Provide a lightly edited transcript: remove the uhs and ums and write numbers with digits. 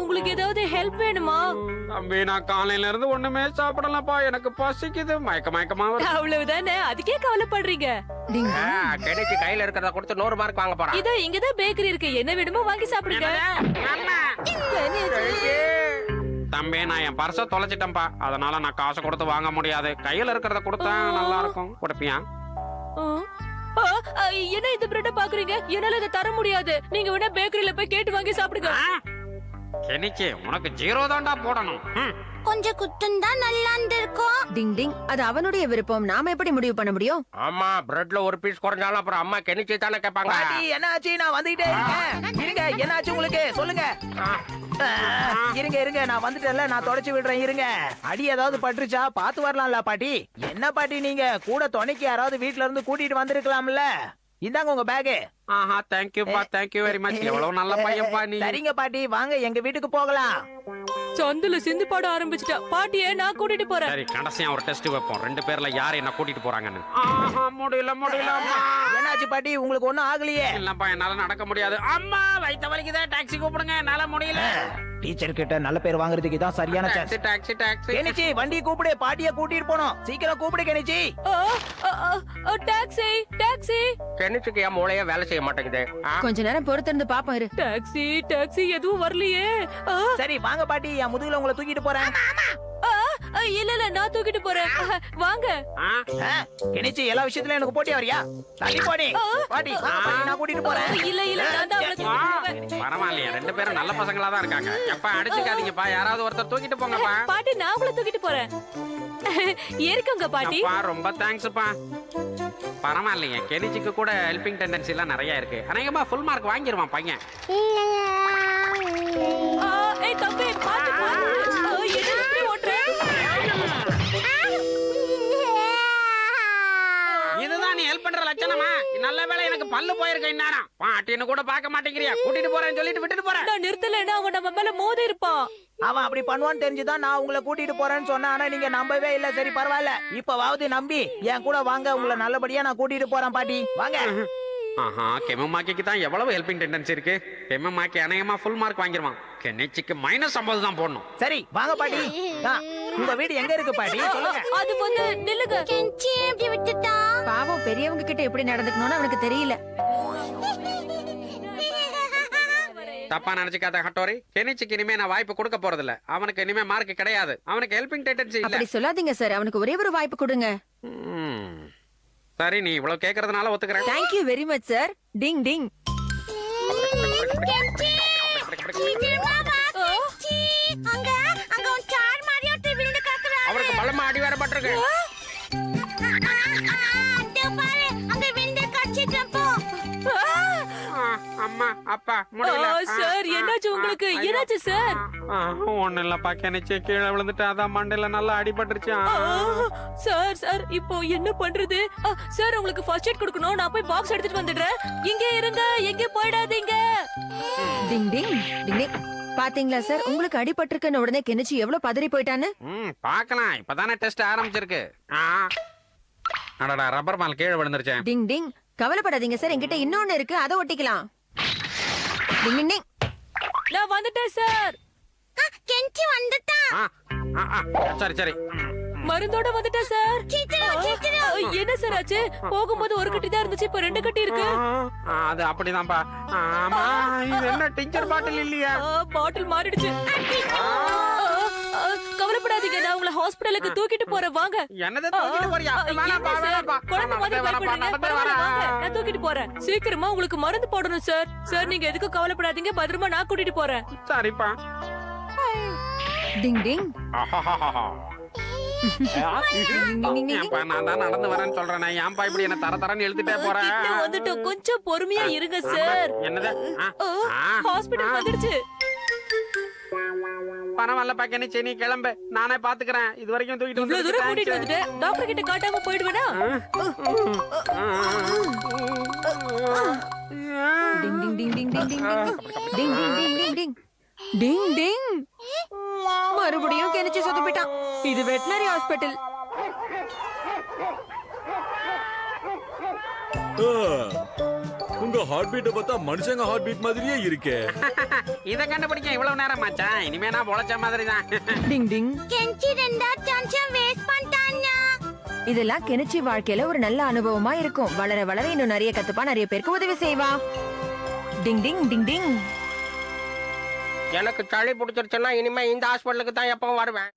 உங்களுக்கு ஏதாவது ஹெல்ப் வேணுமா? தம்பி நான் காலையில இருந்து ஒண்ணுமே சாப்பிடலப்பா, எனக்கு பசிக்குது, மயக்கமா வருது. அவ்வளவுதானே, அதுக்கே கவலைப்படுறீங்க. டிங் கிடைச்சு கையில இருக்கிறத கொடுத்து 100 மார்க் வாங்க போறான். இதோ இங்கதான் பேக்கரி இருக்கு, என்ன வேணுமோ வாங்கி சாப்பிடுங்க. தம்பி நான் என் பர்ஸ தொலைச்சிட்டேன்ப்பா, அதனால நான் காசு கொடுத்து வாங்க முடியாது. கையில இருக்கிறத கொடுத்தா நல்லா இருக்கும். கொடுப்பியா? என்ன இந்த பிரெட்ட பாக்குறீங்க? என்னால இதை தர முடியாது. நீங்க வேணா பேக்கரியில போய் கேட்டு வாங்கி சாப்பிடுங்க. கெனிச்சி உனக்கு 0 தான்டா போடணும். கொஞ்சம் குத்துந்தா நல்லா இருந்திருக்கும். டிங் டிங் அது அவனுடைய விருப்பம், நாம எப்படி முடிவு பண்ண முடியும்? ஆமா, பிரெட்ல ஒரு பீஸ் குறைஞ்சாலும் அப்புறம் அம்மா கெனிச்சி தானே கேட்பாங்க. பாட்டி என்னாச்சு? நான் வந்துட்டே இருக்கேன். இருங்க, என்னாச்சு உங்களுக்கு சொல்லுங்க. இருங்க நான் வந்துட்டேன்ல, நான் தொடச்சு விடுறேன். இருங்க, அடி ஏதாவது பட்டுருச்சா பாத்து வரலாம்ல பாட்டி? என்ன பாட்டி நீங்க கூட துணைக்கு யாராவது வீட்ல இருந்து கூட்டிட்டு வந்திருக்கலாம்ல? இந்தாங்க உங்க பேகு. ஆஹா, தேங்க்யூப்பா, தேங்க்யூ வெரி மச். எவ்வளவு நல்ல பையன்பா நீ. சரிங்க பாட்டி, வாங்க எங்க வீட்டுக்கு போகலாம். சந்துல சிந்து பாட ஆரம்பிச்சிட்டா. பாட்டியே நான் கூட்டிட்டு போறேன். சரி, கடைசியா ஒரு டெஸ்ட் வைப்போம், 2 பேர்ல யார் என்ன கூட்டிட்டு போறாங்கன்னு. ஆஹா, முடியலம்மா. என்னாச்சு பாட்டி, உங்களுக்கு ஒண்ணும் ஆகலையே? இல்லப்பா, என்னால நடக்க முடியாது. அம்மா வயித்த வலிக்குதே, டாக்ஸி கூப்பிடுங்க, என்னால முடியல. டீச்சர் கிட்ட நல்ல பேர் வாங்குறதுக்கு இதான் சரியான சான்ஸ். டாக்ஸி. கெனிச்சி வண்டியை கூப்பிடு, பாட்டியை கூட்டிட்டு போனோம். சீக்கிரம் கூப்பிடு கெனிச்சி. டாக்ஸி டாக்ஸி கெனிச்சிக்கு என் மூளையே வேலை செய்ய மாட்டேங்குது. கொஞ்ச நேரம் பொறுத்திருந்து பாப்போம் இரு. டாக்ஸி டாக்ஸி எதுவும் வரலையே. சரி வாங்க பாட்டி, என் முதுகுல உங்களை தூக்கிட்டு போறேன். இல்ல நான் தூக்கிட்டு போறேன். வாங்க. கெனிச்சி எல்லா விஷயத்துலயும் எனக்கு போட்டி வரியா? தள்ளி போடி பாட்டி, வாங்க பாட்டி, நான் கூட்டிட்டு போறேன். இல்ல நான் தான் அவளை தூக்கிட்டு போவேன். பரவாயில்லையே, 2 பேரும் நல்ல பசங்களா தான் இருக்காங்க. எப்பா அடிச்சுக்காதீங்கப்பா, யாராவது ஒருத்தர் தூக்கிட்டு போங்கப்பா. பாட்டி நான் உங்களை தூக்கிட்டு போறேன். ஏறிக்கோங்க பாட்டி. அப்பா ரொம்ப தேங்க்ஸ்ப்பா. பரவாயில்லைங்க, கெனிச்சிக்கு கூட ஹெல்பிங் டெண்டன்சி எல்லாம் நிறைய இருக்கு. அநேகமா ஃபுல் மார்க் வாங்கிடுவான் பையன். ஏய் தம்பி பாத்து என்ன இப்படி ஓட்ற? இதுதான் நீ ஹெல்ப் பண்ற லட்சணமா? நல்ல வேளை எனக்கு பல்லு போயிருக்க இந்நேரம். பாட்டின்னு கூட பார்க்க மாட்டேங்கிறியா? கூட்டிட்டு போறேன்னு சொல்லிட்டு விட்டுட்டு போறேன். நான் நிறுத்தலைன்னா அவன் நம்ம மேல மோதி இருப்பான். அவன் அப்படி பண்ணுவான்னு தெரிஞ்சுதான் நான் உங்களை கூட்டிட்டு போறேன்னு சொன்னேன். ஆனா நீங்க நம்பவே இல்ல. சரி பரவாயில்ல, இப்பவாவது நம்பி என் கூட வாங்க, உங்களை நல்லபடியா நான் கூட்டிட்டு போறேன் பாட்டி. வாங்க. ஆஹா, கெமமாக்கிக்கு தான் எவ்வளவு ஹெல்பிங் டெண்டன்சி இருக்கு. கெமமாக்கி அநேகமா ஃபுல் மார்க் வாங்கிடுவான். கெனிச்சிக்கு -50 தான் போடணும். சரி வாங்க பாட்டி. உங்க வீடு எங்க இருக்கு பாட்டி சொல்லுங்க. அது வந்து நில்லுங்க. கெஞ்சி எப்படி விட்டுட்டா? பாவம், பெரியவங்க கிட்ட எப்படி நடந்துக்கணும்னு அவனுக்கு தெரியல. தப்பா நினைச்சுக்காத ஹட்டோரி. கெனிச்சிக்கு இனிமே நான் வாய்ப்பு கொடுக்க போறது இல்ல. அவனுக்கு இனிமே மார்க் கிடையாது. அவனுக்கு ஹெல்பிங் டெண்டன்சி இல்ல. அப்படி சொல்லாதீங்க சார், அவனுக்கு ஒரே ஒரு வாய்ப்பு கொடுங்க. சரி, நீ இவ்வளவு கேக்குறதுனால ஒத்துக்கிறேன். Thank you very much sir. டிங் டிங். கெஞ்சி சீக்கிரமா வா கெஞ்சி. அங்க ஒரு சார் மாதிரி ஒருத்தர் விழுந்து கிடக்குறாரு. அவருக்கு பலமா அடி வேற பட்டிருக்கு. அதோ பாரு, அங்க விழுந்து கடிச்சிட்டேன் போ. அம்மா அப்பா முடியல. சார் என்னாச்சு உங்களுக்கு? என்னாச்சு சார்? ஒண்ணு இல்லப்பா, கெனிச்சி கீழே விழுந்துட்டு அதான் மண்டையில நல்லா அடிபட்டுருச்சு. சார் இப்போ என்ன பண்றது? சார் உங்களுக்கு ஃபர்ஸ்ட் எய்ட் கொடுக்கணும். நான் போய் பாக்ஸ் எடுத்துட்டு வந்துடுறேன். இங்க இருங்க, எங்க போயிடாதீங்க. டிங் டிங் டிங் டிங். பாத்தீங்களா சார், உங்களுக்கு அடிபட்டிருக்குன்னு உடனே கெனிச்சி எவ்வளவு பதறி போயிட்டான்னு. பாக்கலாம், இப்பதானே டெஸ்ட் ஆரம்பிச்சிருக்கு. அடடா, ரப்பர் பால் கீழே விழுந்துருச்சேன். டிங் டிங். கவலைப்படாதீங்க சார், என்கிட்ட இன்னொன்னு இருக்கு, அதை ஒட்டிக்கலாம். டிங் டிங் டிங். நான் வந்துட்டேன் சார். கெஞ்சி வந்துட்டா. சரி மருந்தோட வந்துட்டேன் சார். சீக்கிரம். என்ன சார் ஆச்சு? போகும்போது ஒரு கட்டி தான் இருந்துச்சு, இப்ப 2 கட்டி இருக்கு. அது அப்படிதான்ப்பா. ஆமா, இது என்ன டிஞ்சர் பாட்டில் இல்லையா? பாட்டில் மாறிடுச்சு. கவலைப்படாதீங்க, நான் உங்களை ஹாஸ்பிடலுக்கு தூக்கிட்டு போறேன். வாங்க. என்னது தூக்கிட்டு போறியா? என்ன சார், குழந்தை மாதிரி பயப்படுறீங்க? பரவாயில்ல, வாங்க, நான் தூக்கிட்டு போறேன். சீக்கிரமா உங்களுக்கு மருந்து போடணும் சார். சார் நீங்க எதுக்கும் கவலைப்படாதீங்க, பத்திரமா நான் கூட்டிட்டு போறேன். சரிப்பா. டிங் டிங். ஏன்பா, நான் தான் நடந்து வரேன்னு சொல்றேன். ஏன்பா இப்படி என்ன தரன்னு இழுத்துட்டே போறேன்? கிட்ட வந்துட்டோம், கொஞ்சம் பொறுமையா இருங்க சார். என்னது? ஹாஸ்பிடல் வந்துடுச்சு. பரவாயில்லப்பா கெனிச்சி, நீ கிளம்பு, நானே பாத்துக்கிறேன். இது வரைக்கும் தூக்கிட்டு இவ்வளவு தூரம் கூட்டிட்டு வந்துட்டேன். டாக்டர் கிட்ட காட்டாம போயிடுவேனா? டிங் டிங் டிங் டிங் டிங் டிங் டிங் டிங் டிங் டிங் டிங் டிங் டிங். மறுபடியும் கெனிச்சி சொதப்பிட்டான். இது வெட்டினரி ஹாஸ்பிடல். உங்க ஹார்ட் பீட்டை பார்த்தா மனுஷங்க ஹார்ட் பீட் மாதிரியே இருக்கே. இத கண்டுபிடிக்க இவ்வளவு நேரம் ஆச்சா? இனிமே நான் பொழைச்ச மாதிரி தான். டிங் டிங். கெஞ்சி ரெண்டா சான்ஸ வேஸ்ட் பண்ணிட்டான்னா. இதெல்லாம் கெனிச்சி வாழ்க்கையில ஒரு நல்ல அனுபவமா இருக்கும். வளர வளர இன்னும் நிறைய கத்துப்பா, நிறைய பேருக்கு உதவி செய்வா. டிங் டிங் டிங் டிங். எனக்கு சளி பிடிச்சிருச்சுன்னா இனிமே இந்த ஹாஸ்பிட்டலுக்கு தான் எப்பவும் வருவேன்.